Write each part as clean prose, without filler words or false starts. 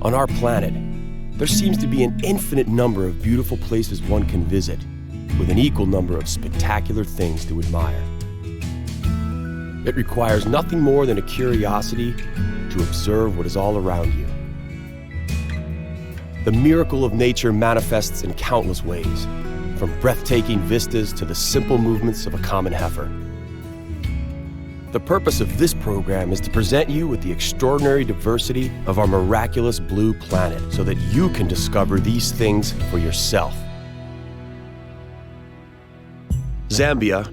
On our planet, there seems to be an infinite number of beautiful places one can visit, with an equal number of spectacular things to admire. It requires nothing more than a curiosity to observe what is all around you. The miracle of nature manifests in countless ways, from breathtaking vistas to the simple movements of a common heifer. The purpose of this program is to present you with the extraordinary diversity of our miraculous blue planet so that you can discover these things for yourself. Zambia,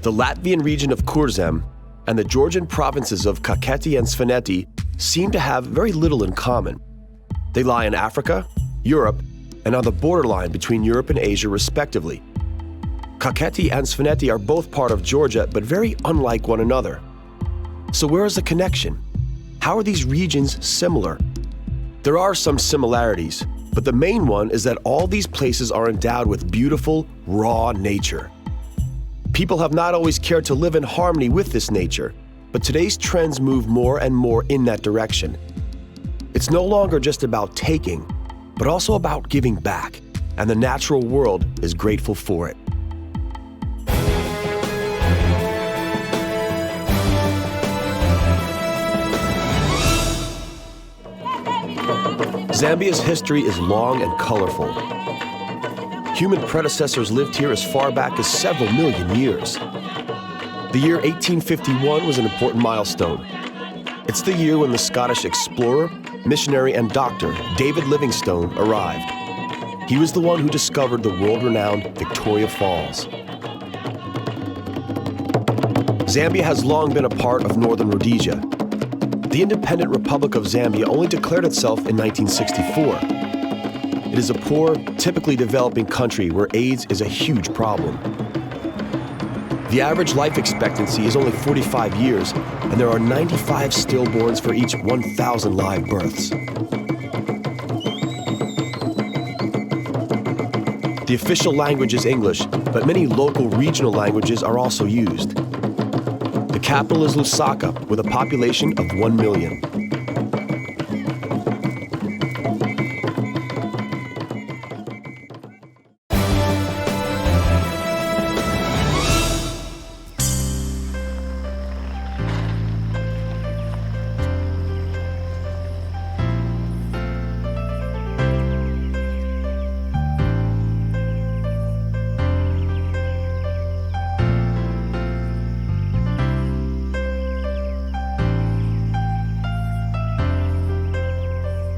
the Latvian region of Kurzeme, and the Georgian provinces of Kakheti and Svaneti seem to have very little in common. They lie in Africa, Europe, and on the borderline between Europe and Asia, respectively. Kakheti and Svaneti are both part of Georgia, but very unlike one another. So where is the connection? How are these regions similar? There are some similarities, but the main one is that all these places are endowed with beautiful, raw nature. People have not always cared to live in harmony with this nature, but today's trends move more and more in that direction. It's no longer just about taking, but also about giving back, and the natural world is grateful for it. Zambia's history is long and colorful. Human predecessors lived here as far back as several million years. The year 1851 was an important milestone. It's the year when the Scottish explorer, missionary, and doctor David Livingstone arrived. He was the one who discovered the world-renowned Victoria Falls. Zambia has long been a part of Northern Rhodesia. The independent Republic of Zambia only declared itself in 1964. It is a poor, typically developing country where AIDS is a huge problem. The average life expectancy is only 45 years, and there are 95 stillborns for each 1,000 live births. The official language is English, but many local regional languages are also used. The capital is Lusaka, with a population of 1 million.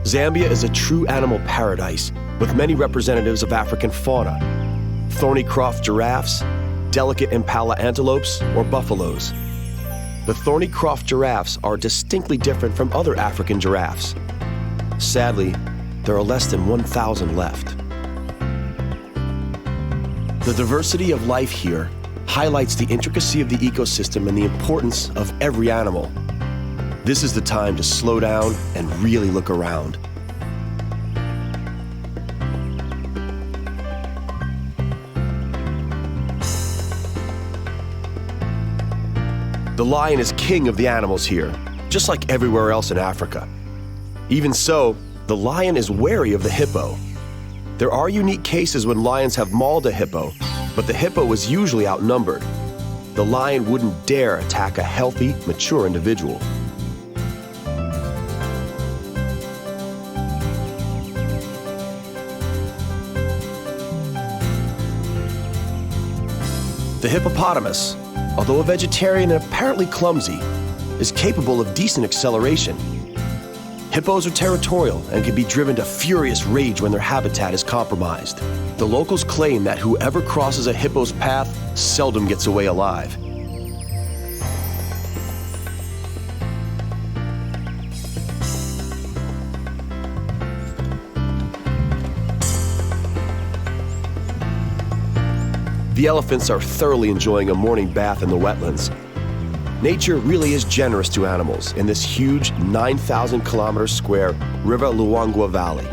Zambia is a true animal paradise with many representatives of African fauna: thorny-croft giraffes, delicate impala antelopes, or buffaloes. The thorny-croft giraffes are distinctly different from other African giraffes. Sadly, there are less than 1,000 left. The diversity of life here highlights the intricacy of the ecosystem and the importance of every animal. This is the time to slow down and really look around. The lion is king of the animals here, just like everywhere else in Africa. Even so, the lion is wary of the hippo. There are unique cases when lions have mauled a hippo, but the hippo is usually outnumbered. The lion wouldn't dare attack a healthy, mature individual. The hippopotamus, although a vegetarian and apparently clumsy, is capable of decent acceleration. Hippos are territorial and can be driven to furious rage when their habitat is compromised. The locals claim that whoever crosses a hippo's path seldom gets away alive. The elephants are thoroughly enjoying a morning bath in the wetlands. Nature really is generous to animals in this huge 9,000-kilometer square River Luangwa Valley.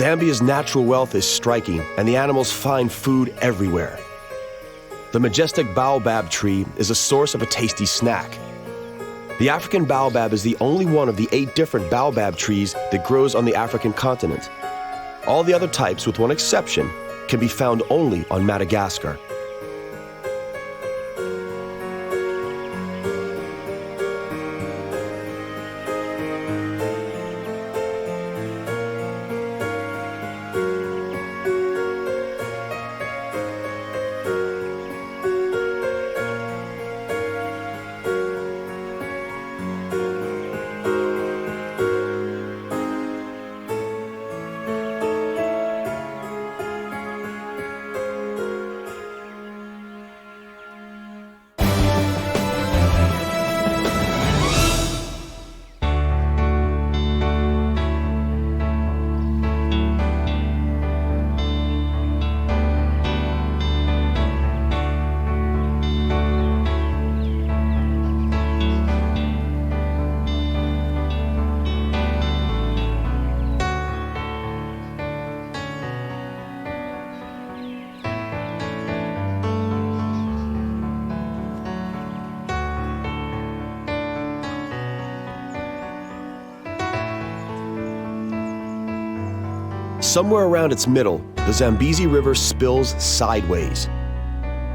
Zambia's natural wealth is striking, and the animals find food everywhere. The majestic baobab tree is a source of a tasty snack. The African baobab is the only one of the 8 different baobab trees that grows on the African continent. All the other types, with one exception, can be found only on Madagascar. Somewhere around its middle, the Zambezi River spills sideways.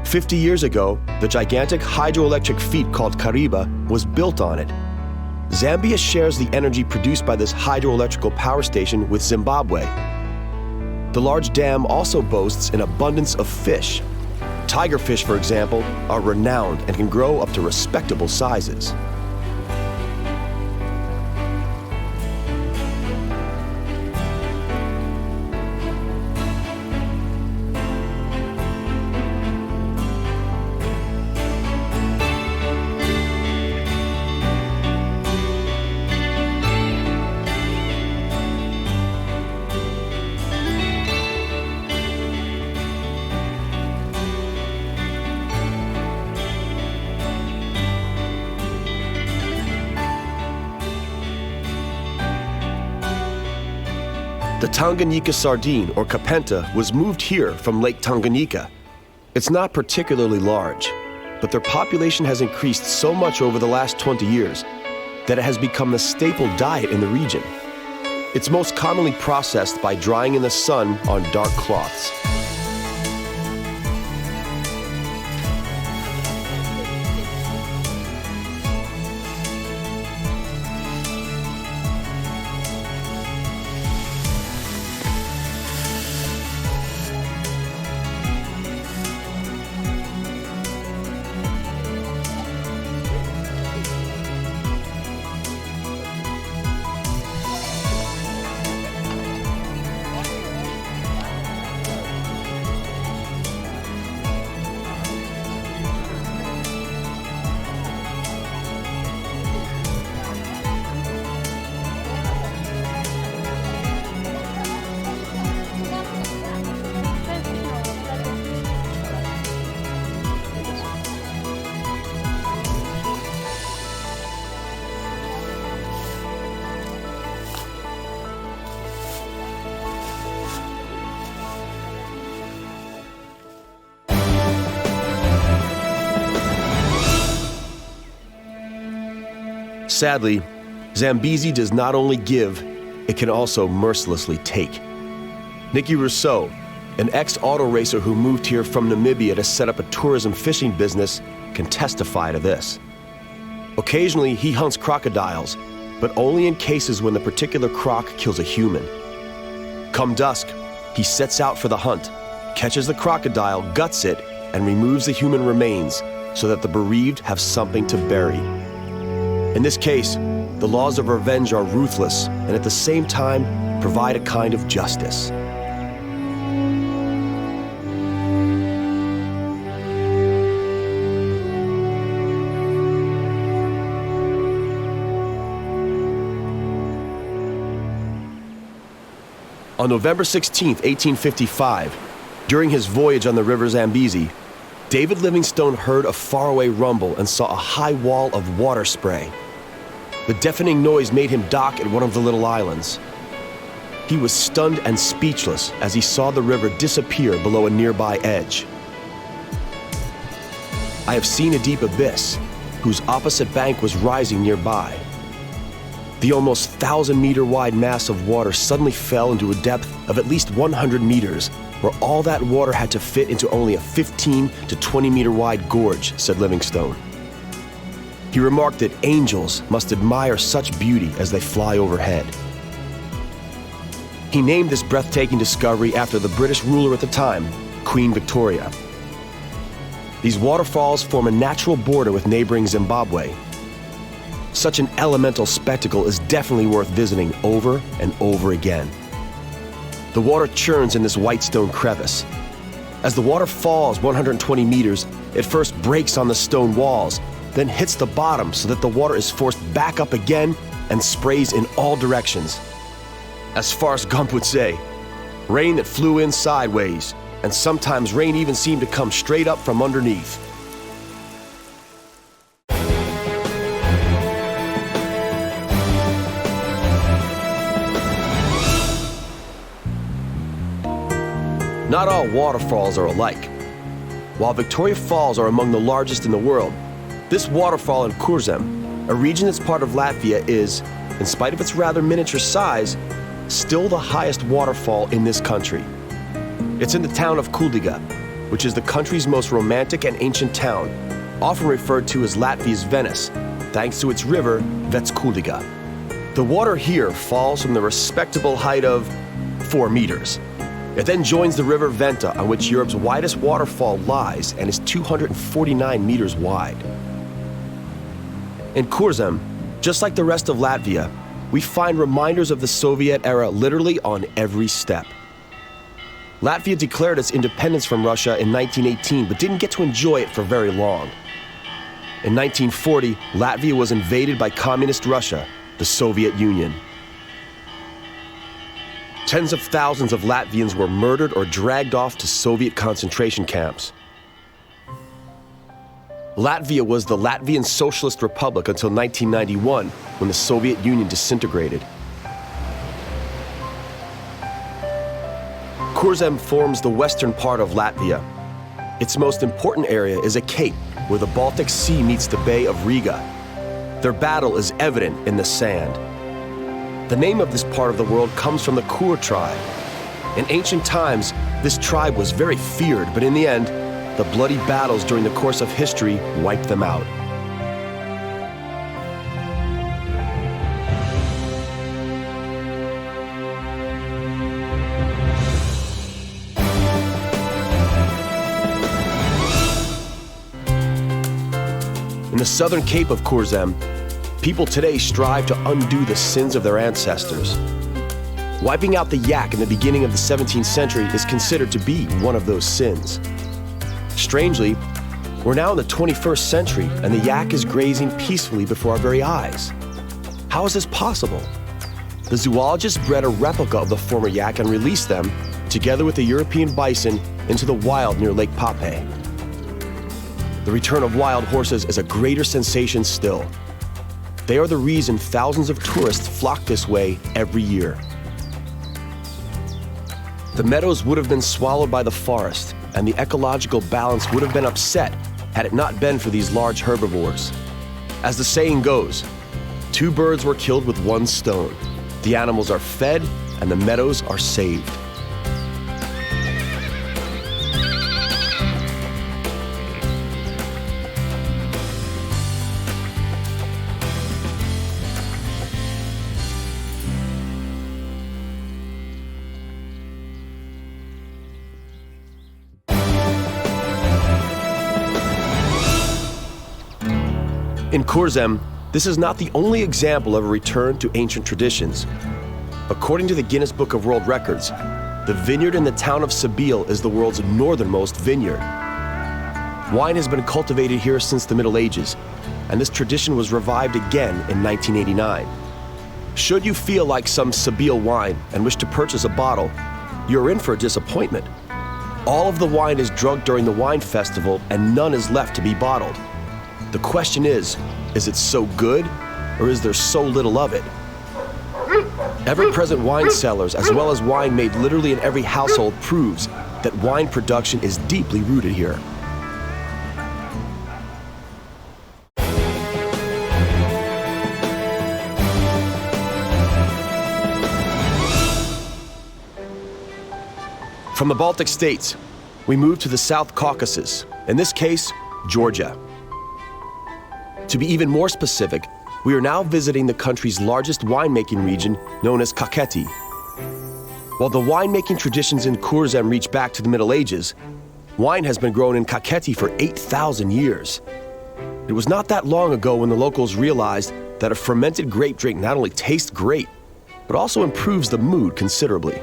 50 years ago, the gigantic hydroelectric feat called Kariba was built on it. Zambia shares the energy produced by this hydroelectrical power station with Zimbabwe. The large dam also boasts an abundance of fish. Tigerfish, for example, are renowned and can grow up to respectable sizes. The Tanganyika sardine, or kapenta, was moved here from Lake Tanganyika. It's not particularly large, but their population has increased so much over the last 20 years that it has become the staple diet in the region. It's most commonly processed by drying in the sun on dark cloths. Sadly, Zambezi does not only give, it can also mercilessly take. Nicky Rousseau, an ex-auto racer who moved here from Namibia to set up a tourism fishing business, can testify to this. Occasionally, he hunts crocodiles, but only in cases when the particular croc kills a human. Come dusk, he sets out for the hunt, catches the crocodile, guts it, and removes the human remains so that the bereaved have something to bury. In this case, the laws of revenge are ruthless and at the same time provide a kind of justice. On November 16, 1855, during his voyage on the river Zambezi, David Livingstone heard a faraway rumble and saw a high wall of water spray. The deafening noise made him dock at one of the little islands. He was stunned and speechless as he saw the river disappear below a nearby edge. I have seen a deep abyss, whose opposite bank was rising nearby. The almost 1,000-meter wide mass of water suddenly fell into a depth of at least 100 meters, where all that water had to fit into only a 15 to 20-meter wide gorge, said Livingstone. He remarked that angels must admire such beauty as they fly overhead. He named this breathtaking discovery after the British ruler at the time, Queen Victoria. These waterfalls form a natural border with neighboring Zimbabwe. Such an elemental spectacle is definitely worth visiting over and over again. The water churns in this white stone crevice. As the water falls 120 meters, it first breaks on the stone walls, then hits the bottom so that the water is forced back up again and sprays in all directions. As Forrest Gump would say, rain that flew in sideways, and sometimes rain even seemed to come straight up from underneath. Not all waterfalls are alike. While Victoria Falls are among the largest in the world, this waterfall in Kurzeme, a region that's part of Latvia, is, in spite of its rather miniature size, still the highest waterfall in this country. It's in the town of Kuldīga, which is the country's most romantic and ancient town, often referred to as Latvia's Venice, thanks to its river, Kuldīga. The water here falls from the respectable height of 4 meters. It then joins the river Venta, on which Europe's widest waterfall lies and is 249 meters wide. In Kurzeme, just like the rest of Latvia, we find reminders of the Soviet era literally on every step. Latvia declared its independence from Russia in 1918, but didn't get to enjoy it for very long. In 1940, Latvia was invaded by communist Russia, the Soviet Union. Tens of thousands of Latvians were murdered or dragged off to Soviet concentration camps. Latvia was the Latvian Socialist Republic until 1991, when the Soviet Union disintegrated. Kurzeme forms the western part of Latvia. Its most important area is a cape where the Baltic Sea meets the Bay of Riga. Their battle is evident in the sand. The name of this part of the world comes from the Kur tribe. In ancient times, this tribe was very feared, but in the end, the bloody battles during the course of history wiped them out. In the southern cape of Kurzeme, people today strive to undo the sins of their ancestors. Wiping out the yak in the beginning of the 17th century is considered to be one of those sins. Strangely, we're now in the 21st century and the yak is grazing peacefully before our very eyes. How is this possible? The zoologists bred a replica of the former yak and released them, together with the European bison, into the wild near Lake Pape. The return of wild horses is a greater sensation still. They are the reason thousands of tourists flock this way every year. The meadows would have been swallowed by the forest, and the ecological balance would have been upset had it not been for these large herbivores. As the saying goes, 2 birds were killed with 1 stone. The animals are fed, and the meadows are saved. In Kurzeme, this is not the only example of a return to ancient traditions. According to the Guinness Book of World Records, the vineyard in the town of Sabil is the world's northernmost vineyard. Wine has been cultivated here since the Middle Ages, and this tradition was revived again in 1989. Should you feel like some Sabil wine and wish to purchase a bottle, you're in for a disappointment. All of the wine is drunk during the wine festival and none is left to be bottled. The question is it so good, or is there so little of it? Ever-present wine cellars, as well as wine made literally in every household, proves that wine production is deeply rooted here. From the Baltic states, we move to the South Caucasus, in this case, Georgia. To be even more specific, we are now visiting the country's largest winemaking region, known as Kakheti. While the winemaking traditions in Kurzeme reach back to the Middle Ages, wine has been grown in Kakheti for 8,000 years. It was not that long ago when the locals realized that a fermented grape drink not only tastes great, but also improves the mood considerably.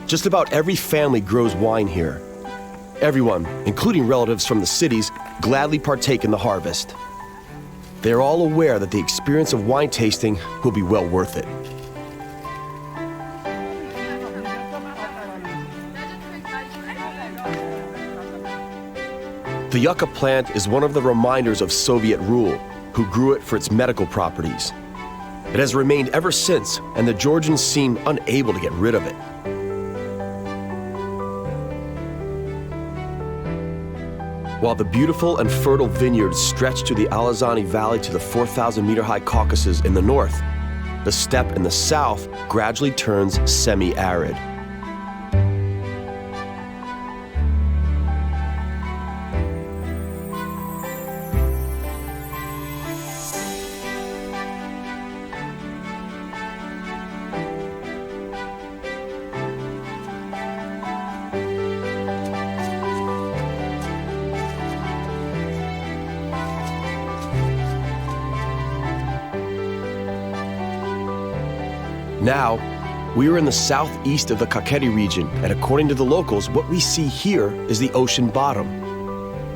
Just about every family grows wine here. Everyone, including relatives from the cities, gladly partake in the harvest. They are all aware that the experience of wine tasting will be well worth it. The yucca plant is one of the reminders of Soviet rule, who grew it for its medical properties. It has remained ever since, and the Georgians seem unable to get rid of it. While the beautiful and fertile vineyards stretch to the Alazani Valley to the 4,000-meter-high Caucasus in the north, the steppe in the south gradually turns semi-arid. Now, we are in the southeast of the Kakheti region, and according to the locals, what we see here is the ocean bottom.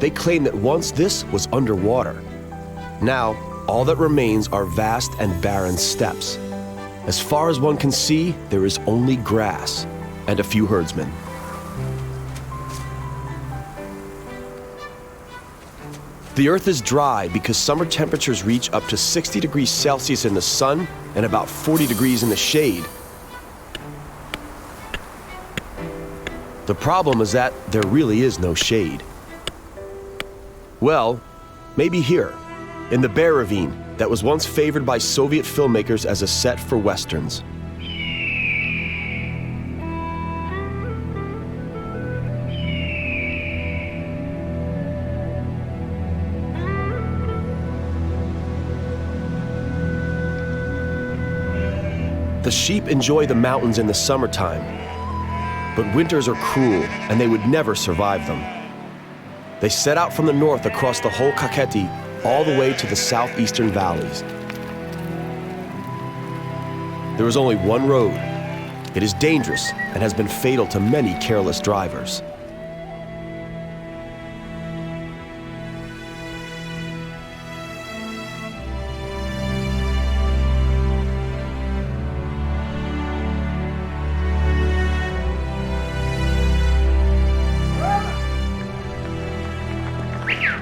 They claim that once this was underwater. Now, all that remains are vast and barren steppes. As far as one can see, there is only grass and a few herdsmen. The earth is dry because summer temperatures reach up to 60 degrees Celsius in the sun and about 40 degrees in the shade. The problem is that there really is no shade. Well, maybe here, in the Bear Ravine that was once favored by Soviet filmmakers as a set for westerns. The sheep enjoy the mountains in the summertime, but winters are cruel and they would never survive them. They set out from the north across the whole Kakheti all the way to the southeastern valleys. There is only one road. It is dangerous and has been fatal to many careless drivers.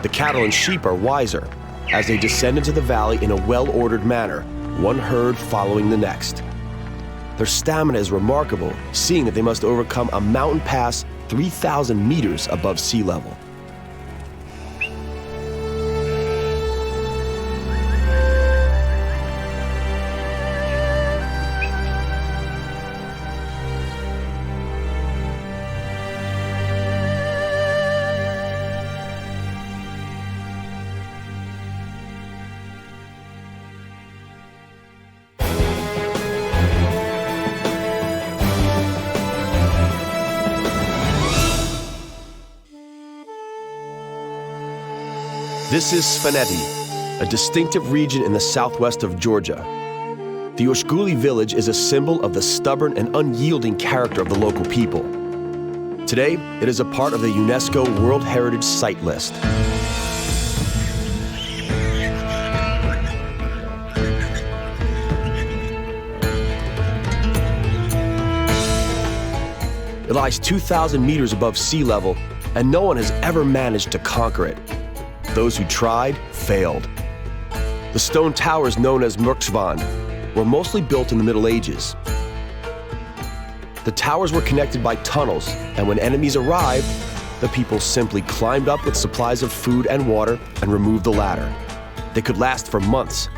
The cattle and sheep are wiser as they descend into the valley in a well-ordered manner, one herd following the next. Their stamina is remarkable, seeing that they must overcome a mountain pass 3,000 meters above sea level. This is Svaneti, a distinctive region in the southwest of Georgia. The Oshguli village is a symbol of the stubborn and unyielding character of the local people. Today, it is a part of the UNESCO World Heritage Site list. It lies 2,000 meters above sea level, and no one has ever managed to conquer it. Those who tried failed. The stone towers known as Murksvan were mostly built in the Middle Ages. The towers were connected by tunnels, and when enemies arrived, the people simply climbed up with supplies of food and water and removed the ladder. They could last for months,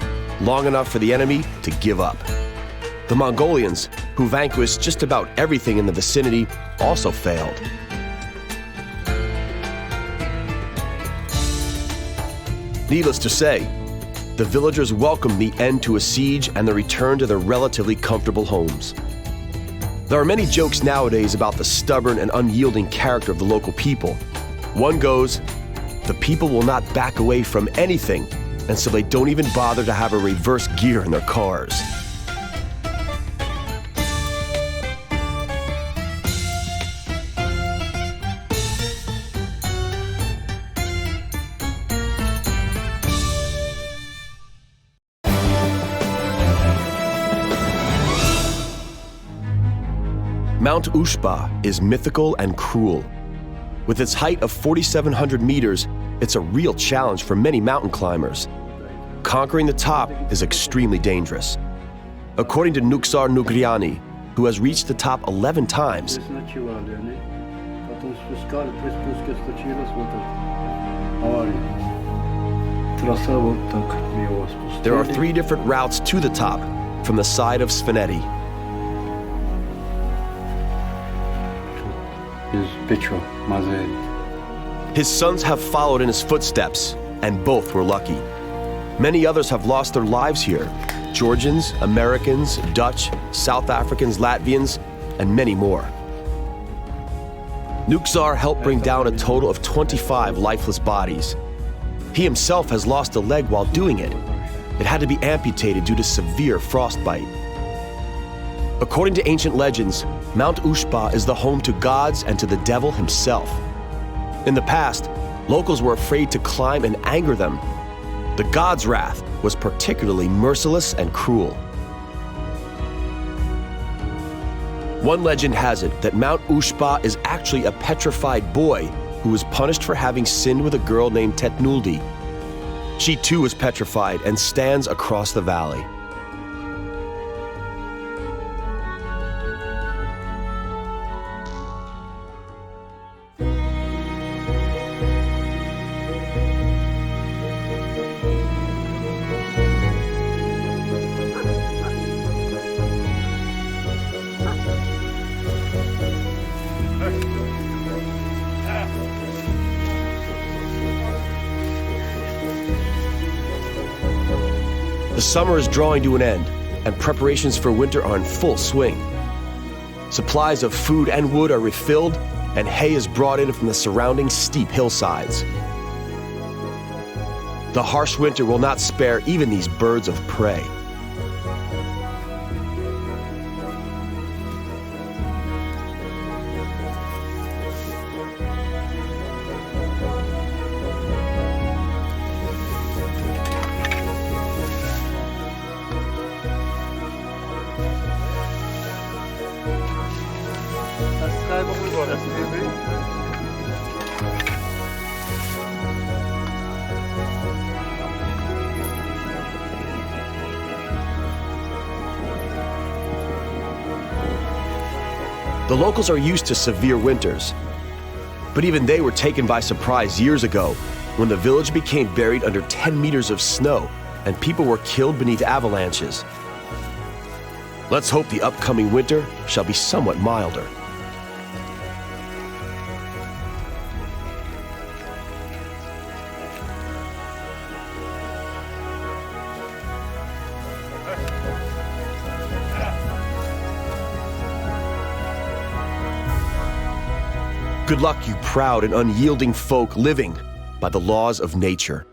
long enough for the enemy to give up. The Mongolians, who vanquished just about everything in the vicinity, also failed. Needless to say, the villagers welcomed the end to a siege and the return to their relatively comfortable homes. There are many jokes nowadays about the stubborn and unyielding character of the local people. One goes, the people will not back away from anything, and so they don't even bother to have a reverse gear in their cars. Mount Ushba is mythical and cruel. With its height of 4,700 meters, it's a real challenge for many mountain climbers. Conquering the top is extremely dangerous. According to Nuksar Nugriani, who has reached the top 11 times, there are 3 different routes to the top from the side of Svaneti. His sons have followed in his footsteps, and both were lucky. Many others have lost their lives here: Georgians, Americans, Dutch, South Africans, Latvians, and many more. Nuksar helped bring down a total of 25 lifeless bodies. He himself has lost a leg while doing it. It had to be amputated due to severe frostbite. According to ancient legends, Mount Ushba is the home to gods and to the devil himself. In the past, locals were afraid to climb and anger them. The god's wrath was particularly merciless and cruel. One legend has it that Mount Ushba is actually a petrified boy who was punished for having sinned with a girl named Tetnuldi. She too is petrified and stands across the valley. The summer is drawing to an end, and preparations for winter are in full swing. Supplies of food and wood are refilled, and hay is brought in from the surrounding steep hillsides. The harsh winter will not spare even these birds of prey. The locals are used to severe winters, but even they were taken by surprise years ago when the village became buried under 10 meters of snow and people were killed beneath avalanches. Let's hope the upcoming winter shall be somewhat milder. Good luck, you proud and unyielding folk living by the laws of nature.